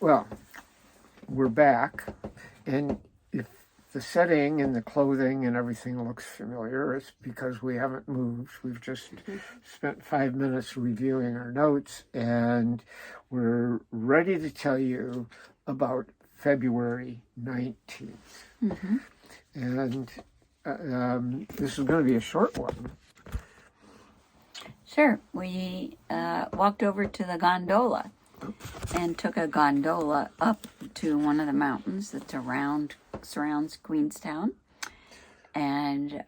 Well, we're back, and if the setting and the clothing and everything looks familiar, it's because we haven't moved. We've just spent 5 minutes reviewing our notes, and we're ready to tell you about February 19th. Mm-hmm. And this is going to be a short one. Sure. We walked over to the gondola and took a gondola up to one of the mountains that surrounds Queenstown, and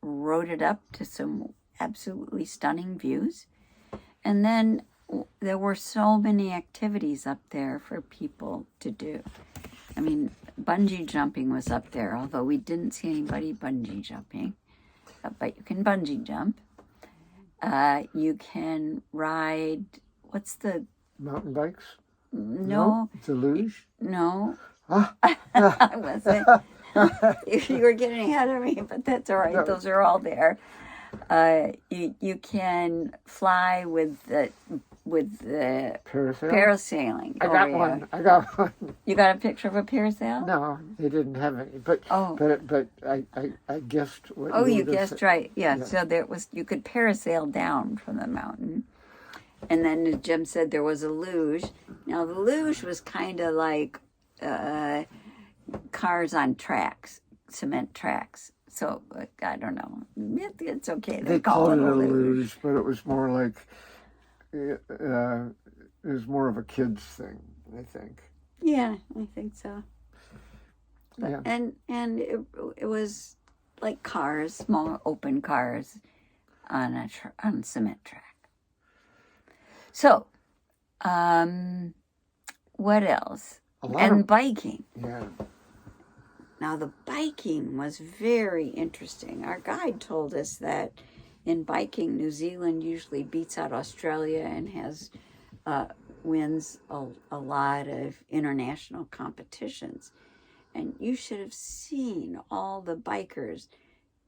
rode it up to some absolutely stunning views. And then there were so many activities up there for people to do. I mean, bungee jumping was up there, although we didn't see anybody bungee jumping. But you can bungee jump. You can ride, what's the... Mountain bikes? No. The luge? No. Ah. I wasn't. You were getting ahead of me, but that's all right. No. Those are all there. You can fly with the parasailing. I got one. You got a picture of a parasail? No, they didn't have any. But I guessed what. Oh, you guessed right. Yeah. So you could parasail down from the mountain, and then Jim said there was a luge. Now the luge was kind of like cars on tracks, cement tracks. So I don't know. It's okay. They call it a luge, but it was more like. It was more of a kid's thing, I think. Yeah, I think so. But, yeah. And it was like cars, small open cars on a cement track. So, what else? Biking. Yeah. Now the biking was very interesting. Our guide told us that in biking, New Zealand usually beats out Australia and wins a lot of international competitions. And you should have seen all the bikers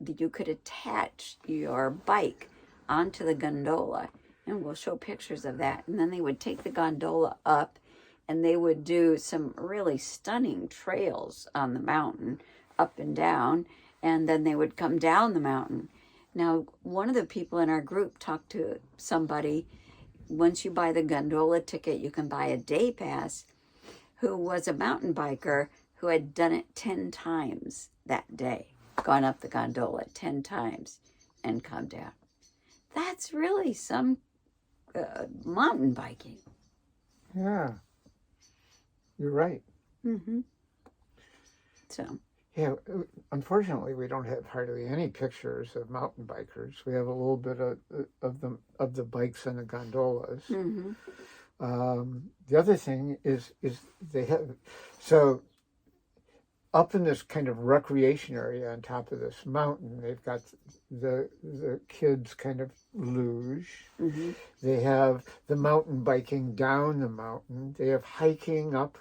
that you could attach your bike onto the gondola. And we'll show pictures of that. And then they would take the gondola up and they would do some really stunning trails on the mountain, up and down. And then they would come down the mountain. Now, one of the people in our group talked to somebody. Once you buy the gondola ticket, you can buy a day pass, who was a mountain biker who had done it 10 times that day, gone up the gondola 10 times and come down. That's really some mountain biking. Yeah, you're right. Mm-hmm. So... Yeah, unfortunately, we don't have hardly any pictures of mountain bikers. We have a little bit of the bikes and the gondolas. Mm-hmm. The other thing is they have up in this kind of recreation area on top of this mountain. They've got the kids kind of luge. Mm-hmm. They have the mountain biking down the mountain. They have hiking up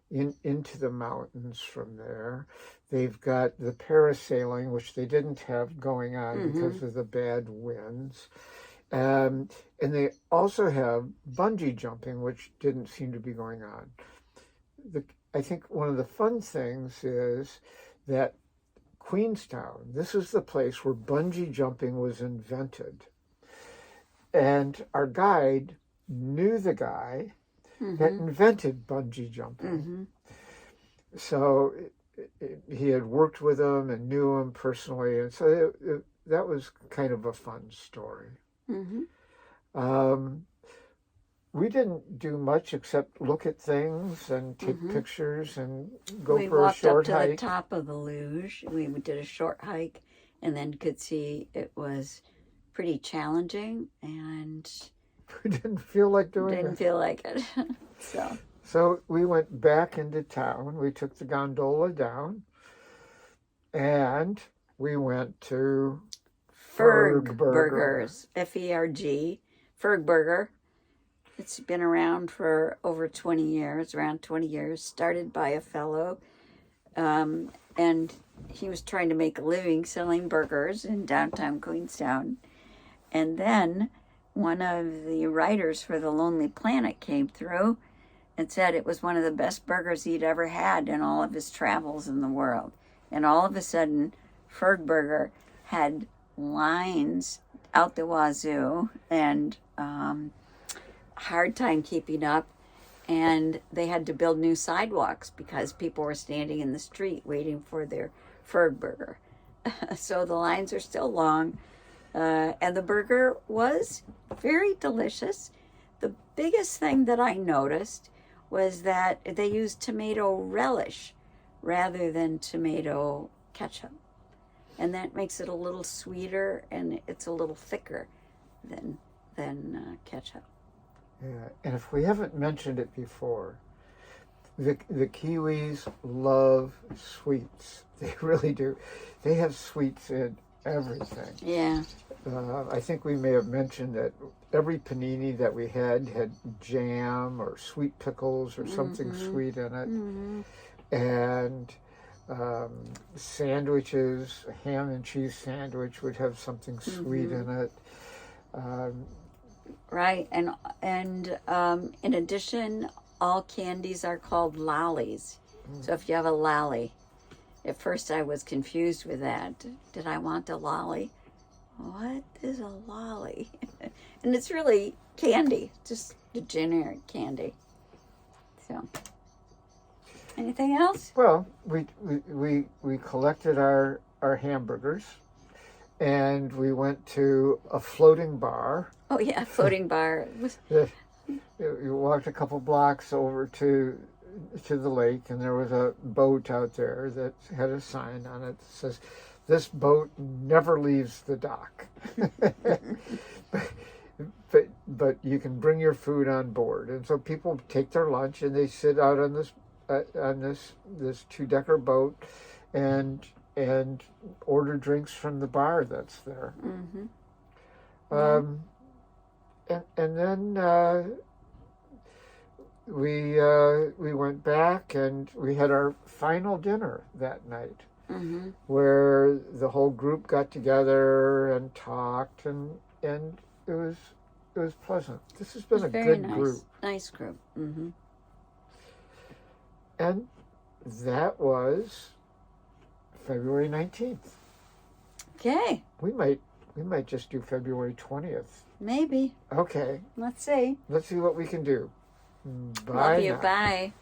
into the mountains from there. They've got the parasailing, which they didn't have going on because of the bad winds. And they also have bungee jumping, which didn't seem to be going on. I think one of the fun things is that Queenstown, this is the place where bungee jumping was invented. And our guide knew the guy that invented bungee jumping. Mm-hmm. So he had worked with him and knew him personally, and so that was kind of a fun story. Mm-hmm. We didn't do much except look at things and take pictures and go for a short hike. We walked up to the top of the luge. We did a short hike and then could see it was pretty challenging, and we didn't feel like doing it. Didn't feel like it. So we went back into town. We took the gondola down, and we went to Ferg Burgers, F-E-R-G, Ferg Burger. It's been around for over 20 years, around 20 years, started by a fellow, and he was trying to make a living selling burgers in downtown Queenstown. And then one of the writers for The Lonely Planet came through and said it was one of the best burgers he'd ever had in all of his travels in the world. And all of a sudden, Fergburger had lines out the wazoo and hard time keeping up. And they had to build new sidewalks because people were standing in the street waiting for their Fergburger. So the lines are still long. And the burger was very delicious. The biggest thing that I noticed was that they used tomato relish rather than tomato ketchup. And that makes it a little sweeter and it's a little thicker than ketchup. Yeah, and if we haven't mentioned it before, the Kiwis love sweets. They really do. They have sweets in everything. Yeah. I think we may have mentioned that every panini that we had jam or sweet pickles or something sweet in it. Mm-hmm. And sandwiches, a ham and cheese sandwich would have something sweet in it. Right, and in addition, all candies are called lollies. So if you have a lolly, at first I was confused with that. Did I want a lolly? What is a lolly? And it's really candy, just the generic candy. So, anything else? Well, we collected our hamburgers, and we went to a floating bar. Oh yeah, floating bar. You walked a couple blocks over to the lake, and there was a boat out there that had a sign on it that says, "This boat never leaves the dock." but you can bring your food on board, and so people take their lunch and they sit out on this 2-decker boat and order drinks from the bar that's there. Mm-hmm. And then we went back and we had our final dinner that night, where the whole group got together and talked, and it was pleasant. This has been a good group. Nice group. Mm-hmm. And that was February 19th. Okay. We might just do February 20th. Maybe. Okay. Let's see. Let's see what we can do. Bye. Love you. Now. Bye.